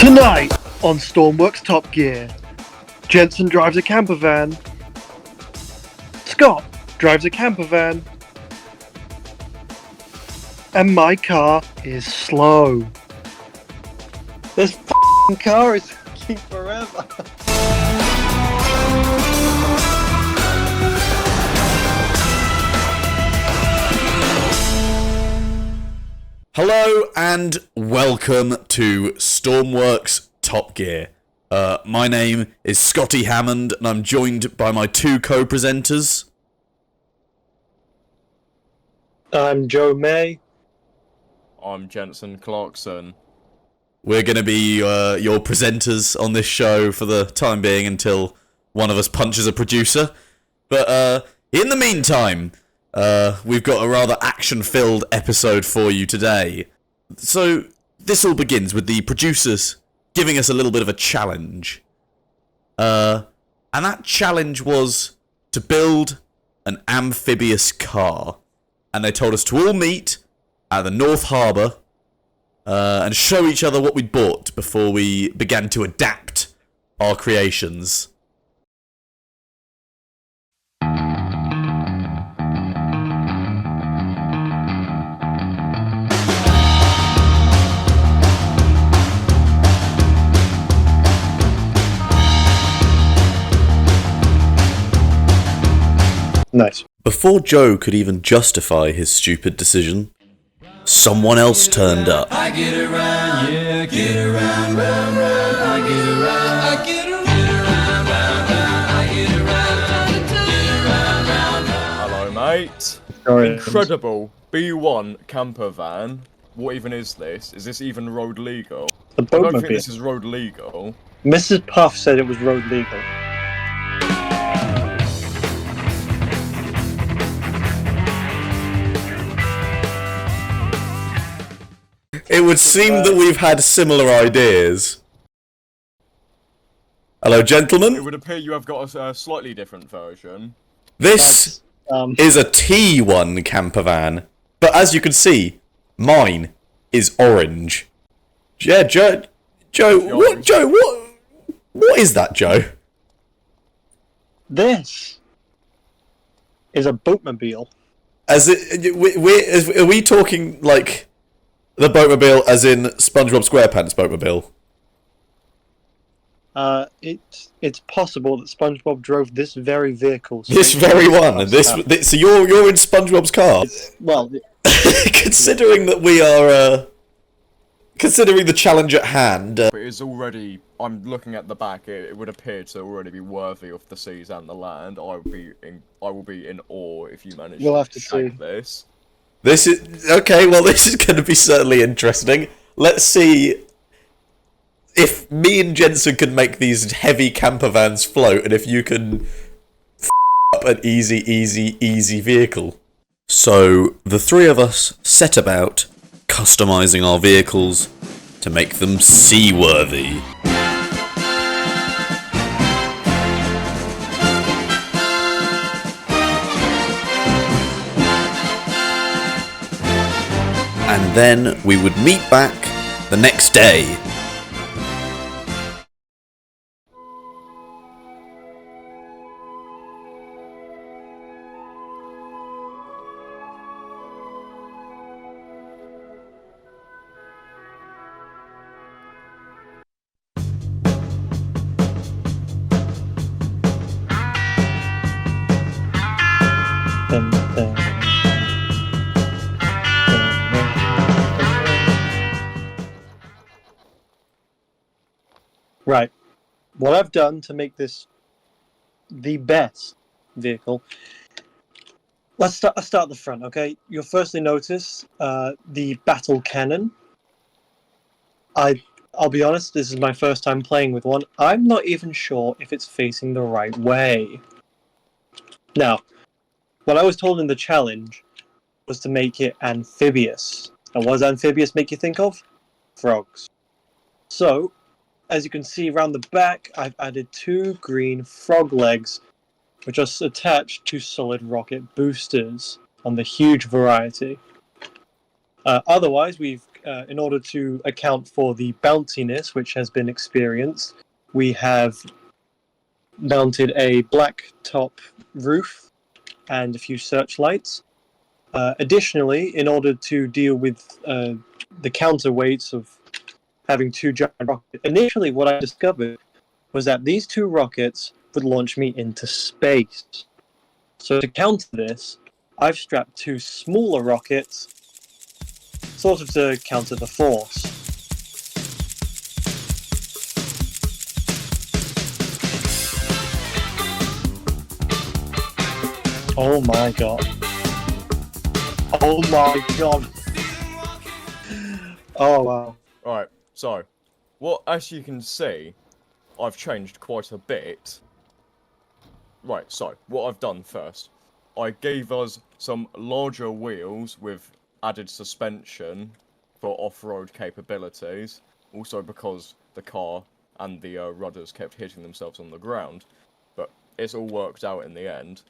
Tonight on Stormworks Top Gear, Jensen drives a camper van. Scott drives a camper van. And my car is slow. This f***ing car is f***ing forever. Hello and welcome to Stormworks Top Gear. My name is Scotty Hammond and I'm joined by my two co-presenters. I'm Joe May. I'm Jensen Clarkson. We're going to be your presenters on this show for the time being until one of us punches a producer. But in the meantime, we've got a rather action-filled episode for you today. So this all begins with the producers giving us a little bit of a challenge. And that challenge was to build an amphibious car. And they told us to all meet at the North Harbour and show each other what we'd bought before we began to adapt our creations. Nice. Before Joe could even justify his stupid decision, someone else turned up. I get around, yeah, get around, round, round. I get around, I get around, round, round. I get around, round, round. Hello, mate. Sorry. Incredible B1 camper van. What even is this? Is this even road legal? The I don't think boatmobile. this is road legal. Mrs. Puff said it was road legal. It would seem that we've had similar ideas. Hello, It gentlemen. would appear you have got a slightly different version. This is a T1 camper van, but as you can see, mine is orange. Yeah, Joe, what is that, Joe? This is a boatmobile. Are we talking like the boatmobile as in SpongeBob SquarePants boatmobile? It's possible that SpongeBob drove this very vehicle. This very one. So you're in SpongeBob's car. Well, Considering that we are, considering the challenge at hand, But it's already, I'm looking at the back, it would appear to already be worthy of the seas and the land. I will be in awe if you manage You'll to have to take see. this. this is okay. Well, this is going to be certainly interesting. Let's see if me and Jensen can make these heavy camper vans float, and if you can up an easy vehicle. So the three of us set about customizing our vehicles to make them seaworthy. And then we would meet back the next day. dun, dun. Right. What I've done to make this the best vehicle. Let's start at the front, okay? You'll firstly notice the battle cannon. I'll be honest, this is my first time playing with one. I'm not even sure if it's facing the right way. Now, what I was told in the challenge was to make it amphibious. And what does amphibious make you think of? Frogs. So, as you can see around the back, I've added 2 green frog legs, which are attached to solid rocket boosters on the huge variety. Otherwise, we've in order to account for the bounciness which has been experienced, we have mounted a black top roof and a few searchlights. Additionally, in order to deal with the counterweights of having two giant rockets, initially what I discovered was that these two rockets would launch me into space. So to counter this, I've strapped two smaller rockets, sort of to counter the force. Oh my god. Oh my god. Oh wow. Alright, so, as you can see, I've changed quite a bit. Right, so, what I've done first, I gave us some larger wheels with added suspension for off-road capabilities, also because the car and the rudders kept hitting themselves on the ground, but it's all worked out in the end.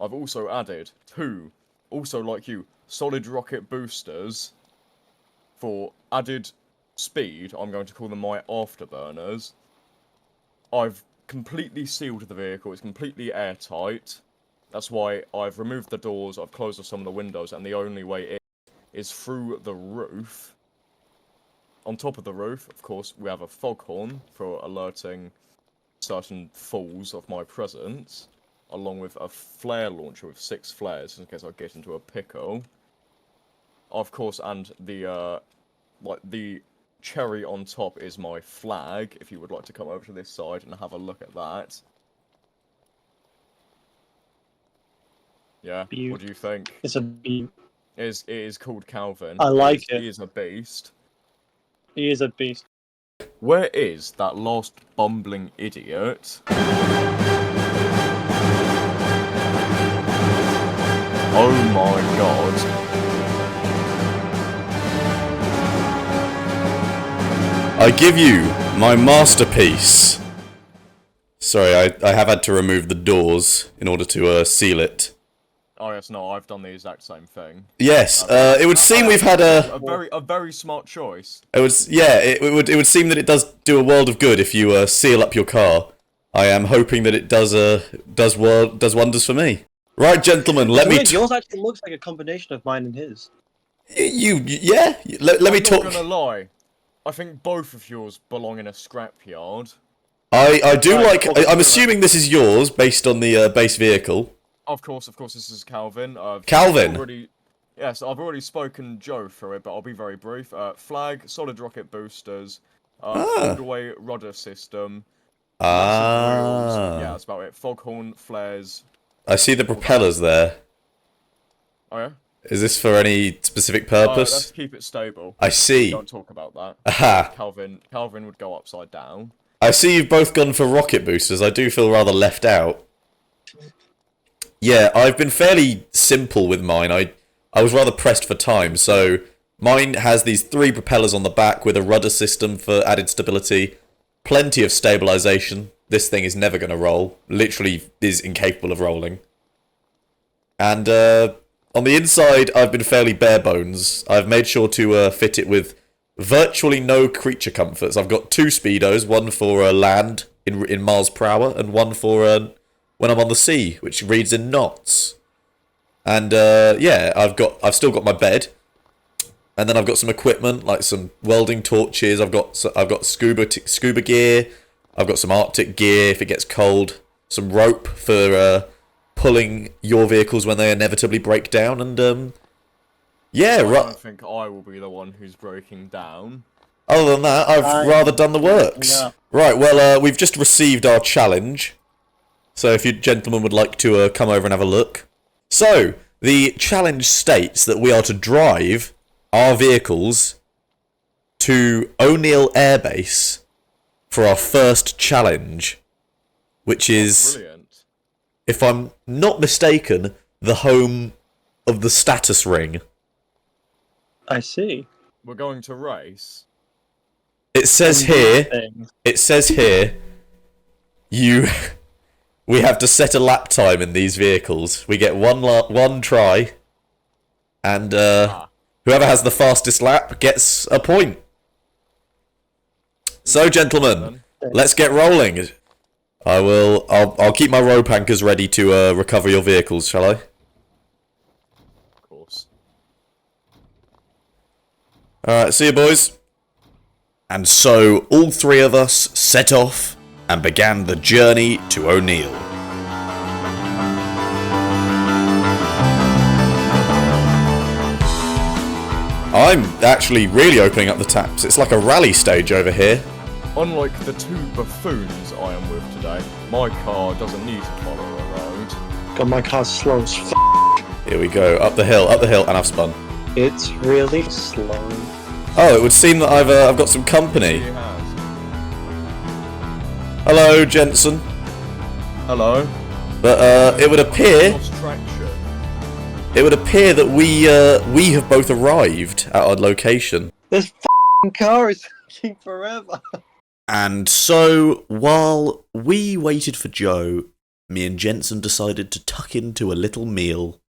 I've also added two, also like you, solid rocket boosters for added speed. I'm going to call them my afterburners. I've completely sealed the vehicle, it's completely airtight. That's why I've removed the doors, I've closed off some of the windows, and the only way in is through the roof. On top of the roof, of course, we have a foghorn for alerting certain fools of my presence, along with a flare launcher with 6 flares in case I get into a pickle. Of course, and the cherry on top is my flag, if you would like to come over to this side and have a look at that. Yeah, what do you think? It's a beast. It is called Calvin. I like it. He is a beast. He is a beast. Where is that last bumbling idiot? Oh my god. I give you my masterpiece. Sorry, I have had to remove the doors in order to seal it. Oh yes, no, I've done the exact same thing. Yes, it would seem we've had a very smart choice. It would seem that it does do a world of good if you seal up your car. I am hoping that it does wonders for me. Right, gentlemen, let me. Yours actually looks like a combination of mine and his. Let me talk. I'm not gonna lie. I think both of yours belong in a scrapyard. I do like. I'm assuming this is yours based on the base vehicle. Of course, this is Calvin. Calvin. Yes, I've already spoken Joe through it, but I'll be very brief. Flag, solid rocket boosters, all-the-way rudder system. Ah. Yeah, that's about it. Foghorn, flares. I see the propellers there. Oh yeah? Is this for any specific purpose? Let's keep it stable. I see. Don't talk about that. Aha. Calvin would go upside down. I see you've both gone for rocket boosters. I do feel rather left out. Yeah, I've been fairly simple with mine. I was rather pressed for time, so mine has these 3 propellers on the back with a rudder system for added stability, plenty of stabilization. This thing is never going to roll. Literally is incapable of rolling. And on the inside, I've been fairly bare bones. I've made sure to fit it with virtually no creature comforts. I've got 2 speedos, one for land in miles per hour, and one for when I'm on the sea, which reads in knots. And yeah, I've still got my bed, and then I've got some equipment like some welding torches. I've got scuba gear. I've got some Arctic gear if it gets cold. Some rope for pulling your vehicles when they inevitably break down, and yeah, I don't think I will be the one who's breaking down. Other than that, I've rather done the works. Yeah. Right, well, we've just received our challenge. So if you gentlemen would like to come over and have a look. So, the challenge states that we are to drive our vehicles to O'Neill Air Base for our first challenge. Which is, Brilliant. if I'm not mistaken, the home of the status ring. I see. We're going to race. It says here, we have to set a lap time in these vehicles. We get one try, and Whoever has the fastest lap gets a point. So, gentlemen, let's get rolling. I'll keep my rope anchors ready to recover your vehicles, shall I? Of course. Alright, see you, boys. And so, all three of us set off and began the journey to O'Neill. I'm actually really opening up the taps. It's like a rally stage over here. Unlike the two buffoons I am with today, my car doesn't need to follow a road. God, my car's slow as f***. Here we go, up the hill, and I've spun. It's really slow. Oh, it would seem that I've got some company. He has. Hello, Jensen. Hello. But it would appear Lost traction. that we have both arrived at our location. This f***ing car is taking forever. And so, while we waited for Joe, me and Jensen decided to tuck into a little meal.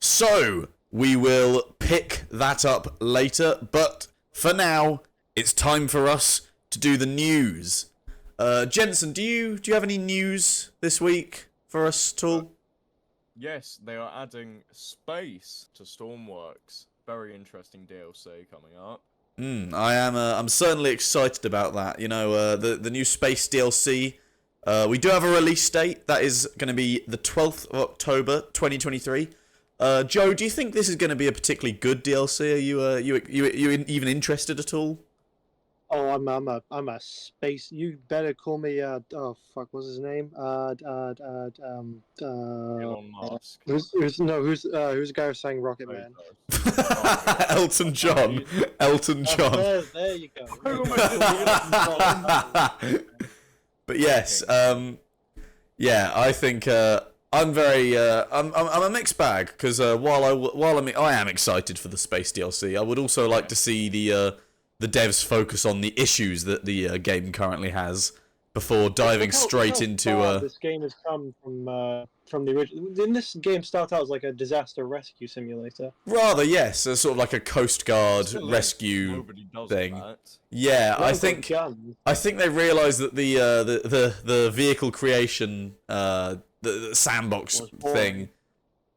So, we will pick that up later, but for now, it's time for us to do the news. Jensen, do you have any news this week for us at all? Yes, they are adding space to Stormworks. Very interesting DLC coming up. I'm certainly excited about that. You know, the new Space DLC. We do have a release date. That is going to be the 12th of October, 2023. Joe, do you think this is going to be a particularly good DLC? Are you even interested at all? Oh, I'm a space. You better call me. Oh fuck, what's his name? Elon Musk. Who's the guy who sang Rocket Man? Elton John. Elton John. There you go. But yes, yeah, I think I'm very I'm a mixed bag because while I am excited for the space DLC, I would also like to see the devs focus on the issues that the game currently has before diving straight into this game has come from the original. Didn't this game start out as like a disaster rescue simulator? rather yes, a sort of like a Coast Guard Still is. rescue Nobody does thing. that. Yeah, I Rather think guns. they realised that the vehicle creation the sandbox Was boring. thing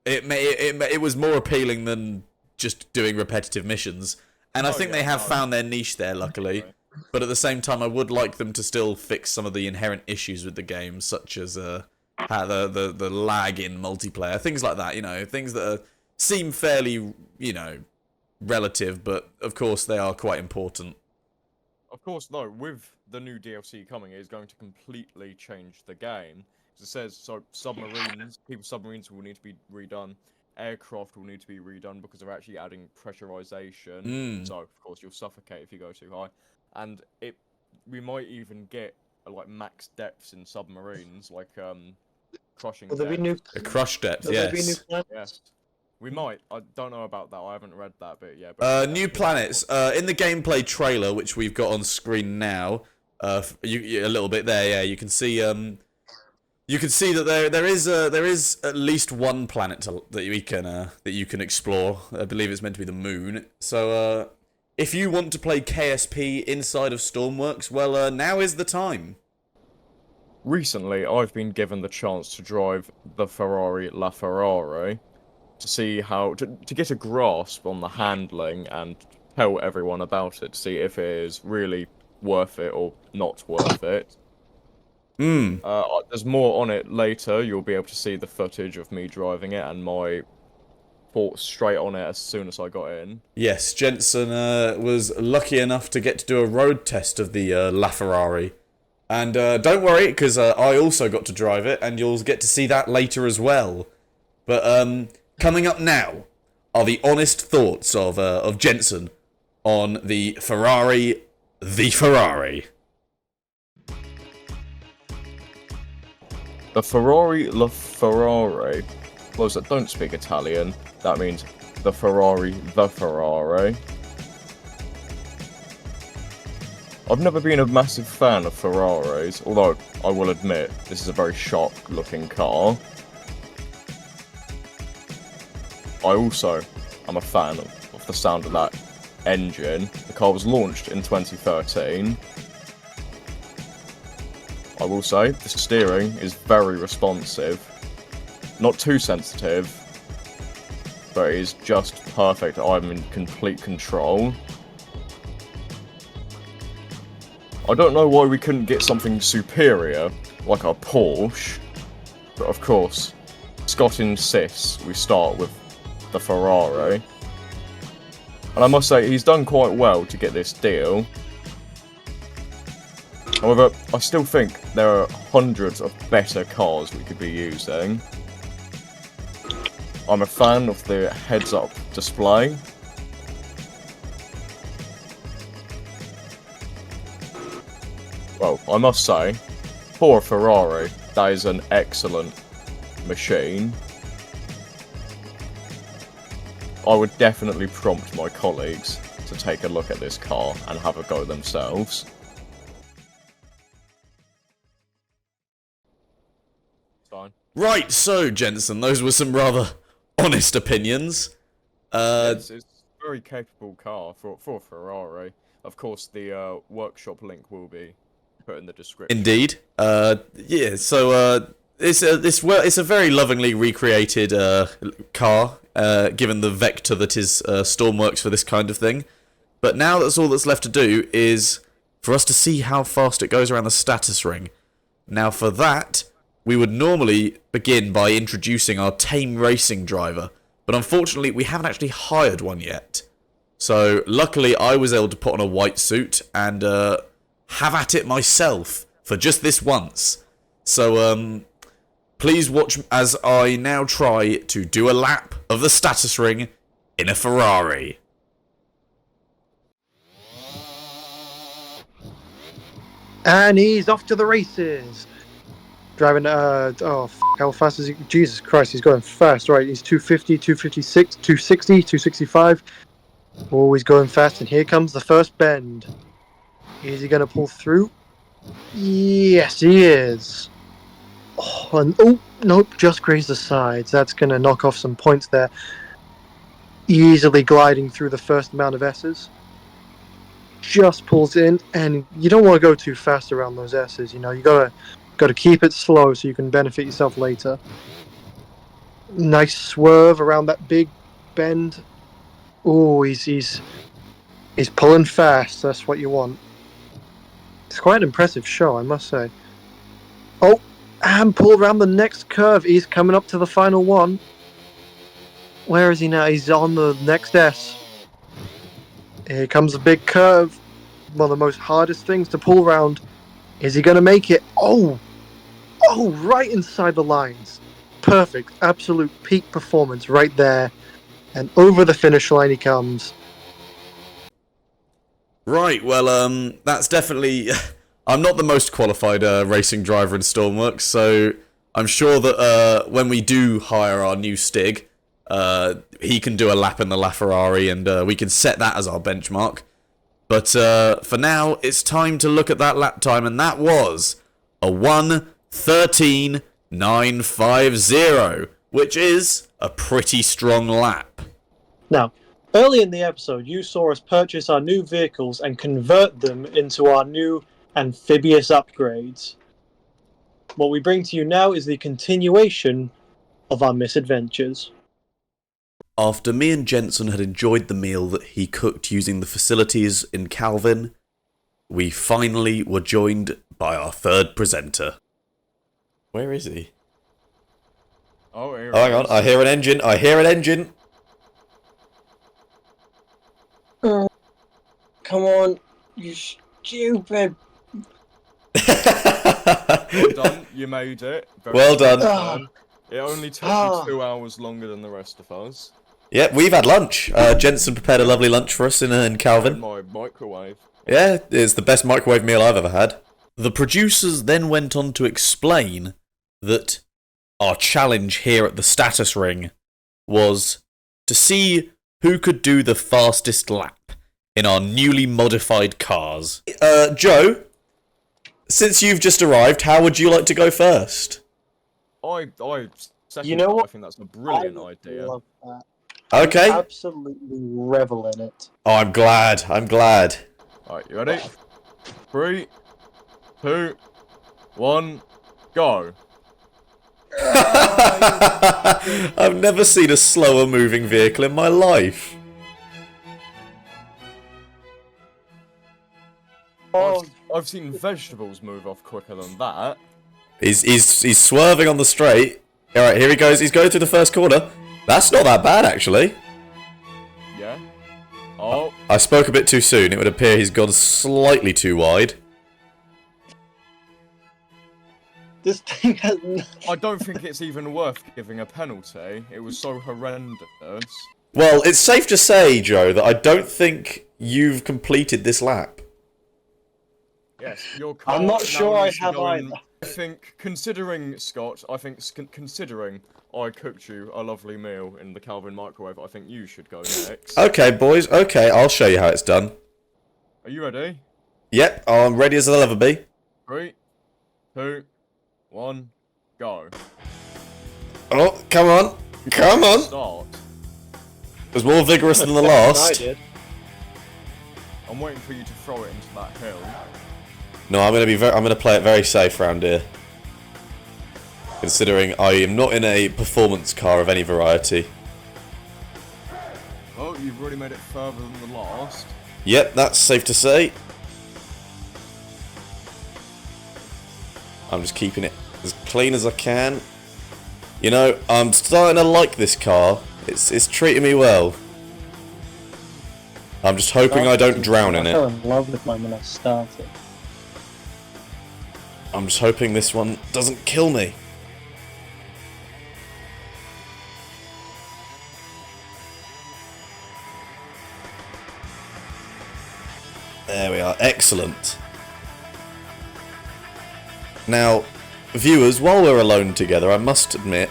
it was more appealing than just doing repetitive missions, and I Oh, think yeah, they have no, found their niche there, luckily. Right. But at the same time, I would like them to still fix some of the inherent issues with the game, such as how the lag in multiplayer, things like that. You know, things that seem fairly relative, but of course they are quite important. Of course, no. With the new DLC coming, it is going to completely change the game. As it says, so submarines will need to be redone. Aircraft will need to be redone because they're actually adding pressurization. So of course you'll suffocate if you go too high, and we might even get like max depths in submarines, like crushing. Will there be new? A crush depth, Will there be new yes. planets? Yes, we might. I don't know about that. I haven't read that bit yet. But New planets. In the gameplay trailer, which we've got on screen now, a little bit there. Yeah, you can see. You can see that there is at least one planet that you can explore. I believe it's meant to be the moon. So if you want to play KSP inside of Stormworks, well, now is the time. recently, I've been given the chance to drive the Ferrari LaFerrari to see how to get a grasp on the handling and tell everyone about it, to see if it is really worth it or not worth it. There's more on it later. You'll be able to see the footage of me driving it and my thoughts straight on it as soon as I got in. Yes, Jensen was lucky enough to get to do a road test of the LaFerrari. And don't worry, because I also got to drive it, and you'll get to see that later as well. But coming up now are the honest thoughts of Jensen on the Ferrari. The Ferrari LaFerrari. Those that don't speak Italian, that means the Ferrari. I've never been a massive fan of Ferraris, although I will admit this is a very sharp-looking car. I also I'm a fan of the sound of that engine. The car was launched in 2013. I will say, the steering is very responsive. Not too sensitive, but it is just perfect. I'm in complete control. I don't know why we couldn't get something superior, like our Porsche, but of course, Scott insists we start with the Ferrari. And I must say, he's done quite well to get this deal. However, I still think there are hundreds of better cars we could be using. I'm a fan of the heads-up display. Well, I must say, for a Ferrari, that is an excellent machine. I would definitely prompt my colleagues to take a look at this car and have a go themselves. Fine. Right, so Jensen, those were some rather honest opinions. It's a very capable car for a Ferrari. Of course, the workshop link will be put in the description. Indeed. Yeah. So it's a very lovingly recreated car, given the vector that is Stormworks for this kind of thing. But now that's all that's left to do is for us to see how fast it goes around the status ring. Now for that, we would normally begin by introducing our tame racing driver, but unfortunately we haven't actually hired one yet. So luckily I was able to put on a white suit and have at it myself for just this once. So please watch as I now try to do a lap of the status ring in a Ferrari. And he's off to the races. Driving, how fast is he? Jesus Christ, he's going fast, right? He's 250, 256, 260, 265. Always going fast, and here comes the first bend. Is he going to pull through? Yes, he is. Nope, just grazed the sides. That's going to knock off some points there. Easily gliding through the first amount of S's. Just pulls in, and you don't want to go too fast around those S's. You know, you got to keep it slow so you can benefit yourself later. Nice swerve around that big bend. Oh, he's pulling fast. That's what you want. It's quite an impressive show, I must say. Oh, and pull around the next curve. He's coming up to the final one. Where is he now? He's on the next S. Here comes a big curve. One of the most hardest things to pull around. Is he going to make it? Oh, right inside the lines. Perfect. Absolute peak performance right there. And over the finish line he comes. Right, well, that's definitely... I'm not the most qualified racing driver in Stormworks, so I'm sure that when we do hire our new Stig, he can do a lap in the LaFerrari, and we can set that as our benchmark. But for now, it's time to look at that lap time, and that was a 1:13.950, which is a pretty strong lap. Now, early in the episode, you saw us purchase our new vehicles and convert them into our new amphibious upgrades. What we bring to you now is the continuation of our misadventures. After me and Jensen had enjoyed the meal that he cooked using the facilities in Calvin, we finally were joined by our third presenter. Where is he? Oh, here Oh, hang on, I hear an engine, Come on, you stupid. Well done, you made it. Very Well done. well. It only took you 2 hours longer than the rest of us. Yep, we've had lunch. Jensen prepared a lovely lunch for us in Calvin. My microwave. Yeah, it's the best microwave meal I've ever had. The producers then went on to explain that our challenge here at the status ring was to see who could do the fastest lap in our newly modified cars. Joe, since you've just arrived, how would you like to go first? I second You know that. what? I think that's a brilliant I idea. love that. Okay. Absolutely revel in it. Oh, I'm glad. I'm glad. Alright, you ready? 3, 2, 1, go. I've never seen a slower moving vehicle in my life. Oh, I've seen vegetables move off quicker than that. He's swerving on the straight. Alright, here he goes. He's going through the first corner. That's not that bad, actually. Yeah. Oh, I spoke a bit too soon. It would appear he's gone slightly too wide. this thing has. I don't think it's even worth giving a penalty. It was so horrendous. Well, it's safe to say, Joe, that I don't think you've completed this lap. Yes, your car I'm not now sure I needs to have go in- either. I think, considering, Scott, considering I cooked you a lovely meal in the Calvin microwave, I think you should go next. Okay, boys. Okay, I'll show you how it's done. Are you ready? Yep, I'm ready as I'll ever be. 3, 2, 1, go. Oh, come on. Come on. Start. It was more vigorous than the I last. did. I'm waiting for you to throw it into that hill. No, I'm gonna play it very safe round here. Considering I am not in a performance car of any variety. Oh, you've already made it further than the last. Yep, that's safe to say. I'm just keeping it as clean as I can. You know, I'm starting to like this car. It's treating me well. I'm just hoping I don't drown in I fell it. in love with mine when I started. I'm just hoping this one doesn't kill me. There we are, excellent. Now, viewers, while we're alone together, I must admit,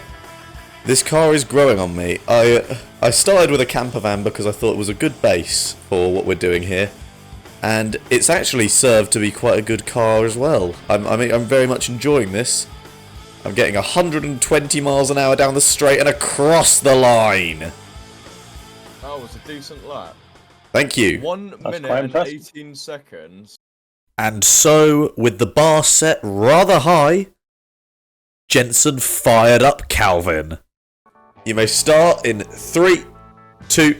this car is growing on me. I started with a camper van because I thought it was a good base for what we're doing here. And it's actually served to be quite a good car as well. I'm very much enjoying this. I'm getting 120 miles an hour down the straight and across the line. That was a decent lap. Thank you. 1 That's minute quite and impressive. 18 seconds. And so, with the bar set rather high, Jensen fired up Calvin. You may start in 3, 2,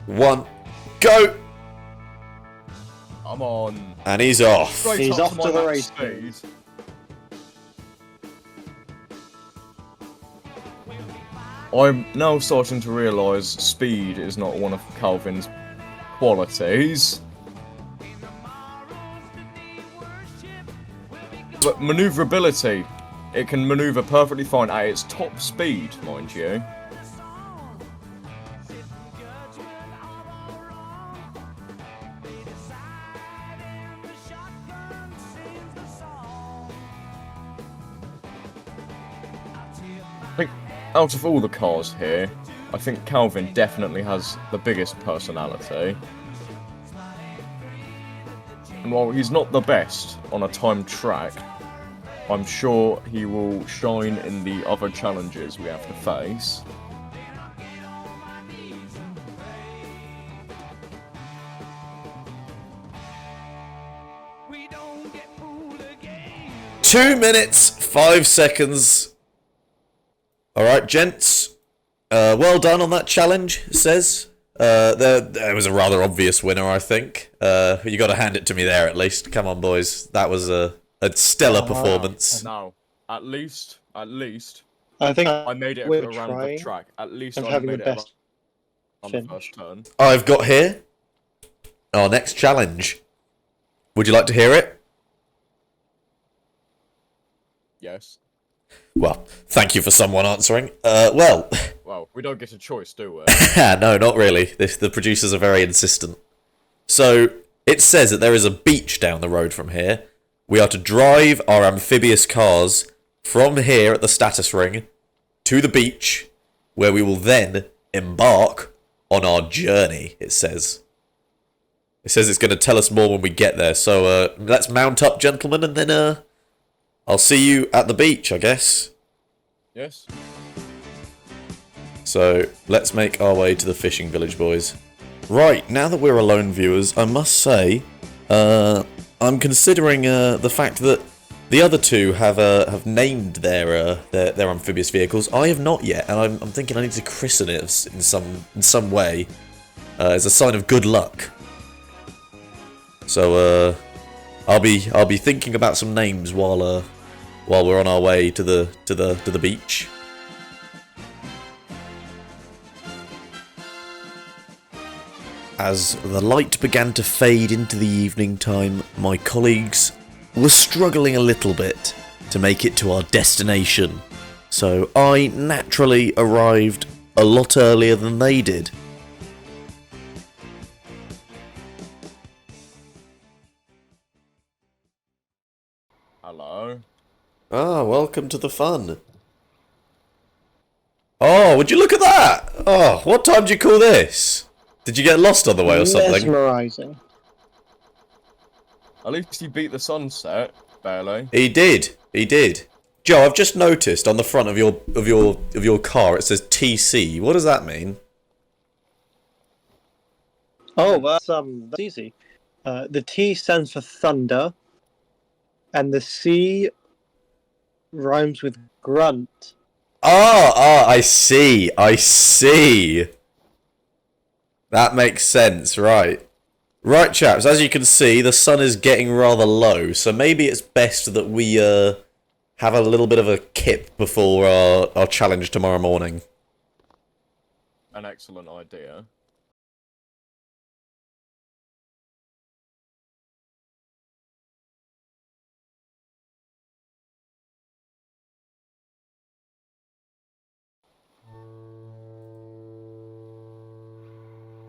1, go! I'm on. And he's off. Straight He's up off my to the max race. speed. I'm now starting to realise speed is not one of Calvin's qualities. But manoeuvrability, it can manoeuvre perfectly fine at its top speed, mind you. I think out of all the cars here, I think Calvin definitely has the biggest personality. And while he's not the best on a timed track, I'm sure he will shine in the other challenges we have to face. We don't get fooled again. 2 minutes, 5 seconds. Alright, gents. Well done on that challenge, it says. There was a rather obvious winner, I think. You gotta hand it to me there, at least. Come on, boys. That was a stellar performance. Now, at least, I think I made it we're around the trying track. At least and I having made the it best on the finish. first turn. I've got here our next challenge. Would you like to hear it? Yes. Well, thank you for someone answering. Well, Well, we don't get a choice, do we? no, not really. The producers are very insistent. So, it says that there is a beach down the road from here. We are to drive our amphibious cars from here at the status ring to the beach, where we will then embark on our journey, it says. It says it's going to tell us more when we get there, so let's mount up, gentlemen, and then I'll see you at the beach, I guess. Yes. So, let's make our way to the fishing village, boys. Right, now that we're alone, viewers, I must say, I'm considering the fact that the other two have named their amphibious vehicles. I have not yet, and I'm thinking I need to christen it in some way as a sign of good luck. So I'll be thinking about some names while we're on our way to the beach. As the light began to fade into the evening time, my colleagues were struggling a little bit to make it to our destination, so I naturally arrived a lot earlier than they did. Hello. Ah, welcome to the fun. Oh, would you look at that? Oh, what time do you call this? Did you get lost on the way or something? Mesmerizing. At least he beat the sunset, barely. He did. He did. Joe, I've just noticed on the front of your car it says TC. What does that mean? Oh, that's easy. The T stands for thunder, and the C rhymes with grunt. I see. I see. That makes sense, right. Right, chaps, as you can see, the sun is getting rather low, so maybe it's best that we have a little bit of a kip before our challenge tomorrow morning. An excellent idea.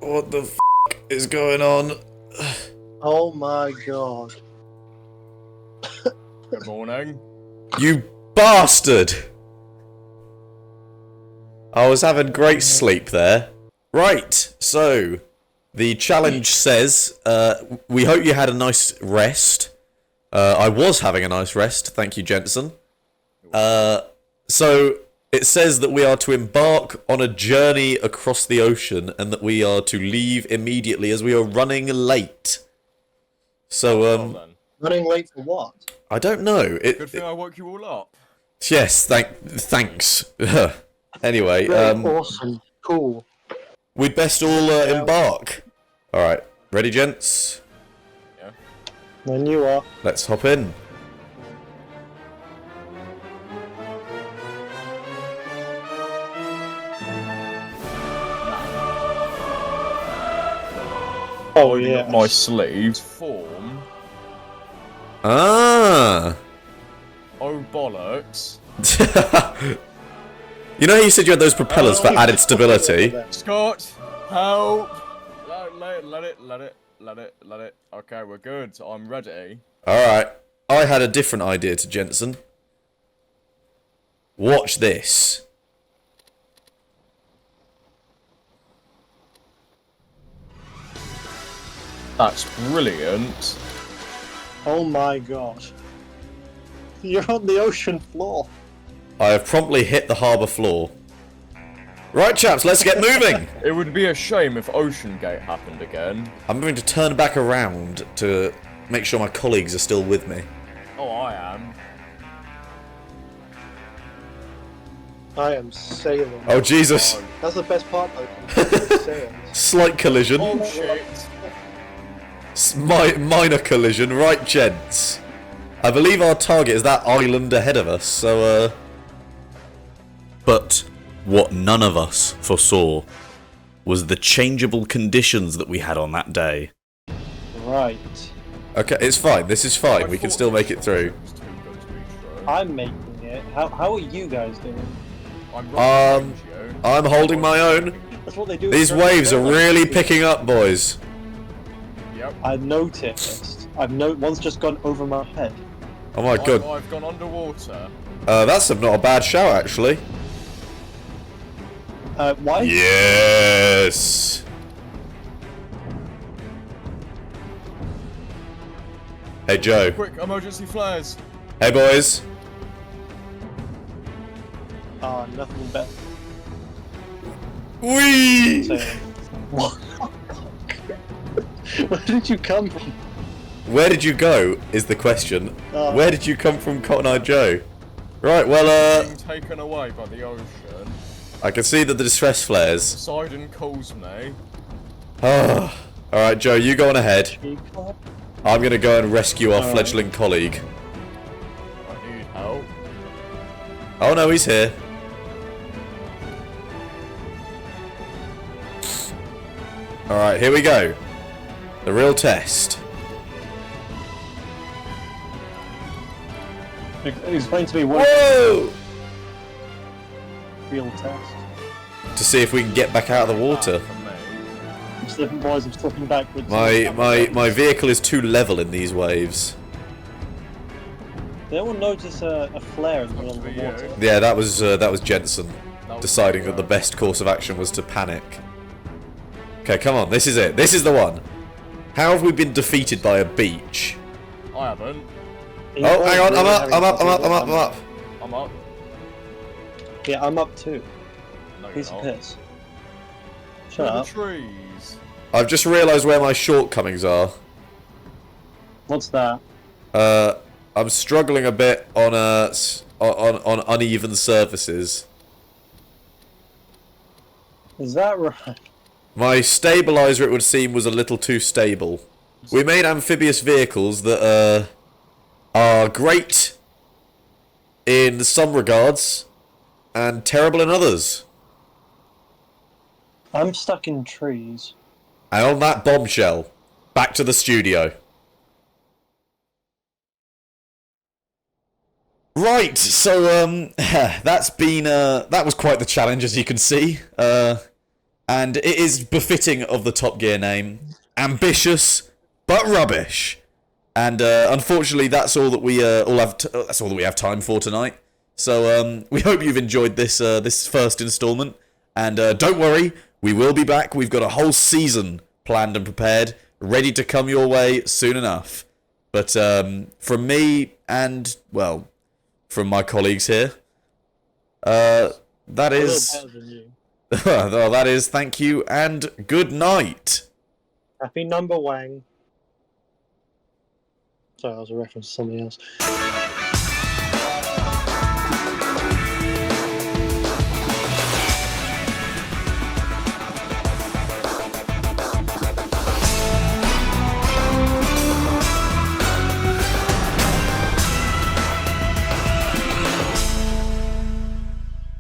What the f*** is going on? Oh my god. Good morning. You bastard! I was having great sleep there. Right, so the challenge says, we hope you had a nice rest. I was having a nice rest, thank you, Jensen. So it says that we are to embark on a journey across the ocean and that we are to leave immediately as we are running late. So, Well then. Running late for what? I don't know. Good thing I woke you all up. Yes, thanks. Anyway, Awesome. Cool. we'd best all embark. Alright, ready, gents? Yeah. When you are. Let's hop in. Oh Holding yeah. up my sleeves. Form. Ah! Oh bollocks. You know how you said you had those propellers for added stability? Scott, help! Let it. Okay, we're good. I'm ready. Alright, I had a different idea to Jensen. Watch this. That's brilliant. Oh my gosh. You're on the ocean floor. I have promptly hit the harbour floor. Right, chaps, let's get moving! It would be a shame if Ocean Gate happened again. I'm going to turn back around to make sure my colleagues are still with me. Oh, I am. I am sailing. Oh, Jesus! That's the best part though. Sailing. Slight collision. Oh shit. Minor collision, right, gents? I believe our target is that island ahead of us, so, But what none of us foresaw was the changeable conditions that we had on that day. Right. Okay, it's fine, this is fine, we can still make it through. I'm making it. How are you guys doing? I'm holding my own. That's what they do. These waves are really picking up, boys. Yep. I noticed. One's just gone over my head. Oh my god. I've gone underwater. That's not a bad shout, actually. Why? Yes. Hey, Joe. Quick, emergency flares. Hey, boys. Nothing better. Whee! So, what? Where did you come from? Where did you go? Is the question. Oh. Where did you come from, Cotton Eye Joe? Right. Well, Being taken away by the ocean. I can see that the distress flares. Poseidon calls me. Ah. All right, Joe. You go on ahead. I'm gonna go and rescue our All fledgling colleague. I need help. Oh no, he's here. All right, here we go. The real test. Explain to me what Whoa! real test. To see if we can get back out of the water. For me. I'm slipping, boys. I'm slipping backwards. My vehicle is too level in these waves. Did anyone notice a flare in the middle of the For you. water? Yeah, that was Jensen That was deciding that the best course of action was to panic. Okay, come on. This is it. This is the one. How have we been defeated by a beach? I haven't. Oh, hang on. I'm up. I'm up. Yeah, I'm up too. No, you're Piece of not. piss. Shut Through the up. trees. I've just realised where my shortcomings are. What's that? I'm struggling a bit on on uneven surfaces. Is that right? My stabilizer, it would seem, was a little too stable. We made amphibious vehicles that are great in some regards and terrible in others. I'm stuck in trees. And on that bombshell, back to the studio. Right, so that's been that was quite the challenge, as you can see. And it is befitting of the Top Gear name. Ambitious, but rubbish. And unfortunately, that's all that we that's all that we have time for tonight. So we hope you've enjoyed this this first instalment. And don't worry, we will be back. We've got a whole season planned and prepared, ready to come your way soon enough. But from me and, well, from my colleagues here, that is... better than you. well, that is thank you and good night. Happy number wang. Sorry, that was a reference to something else.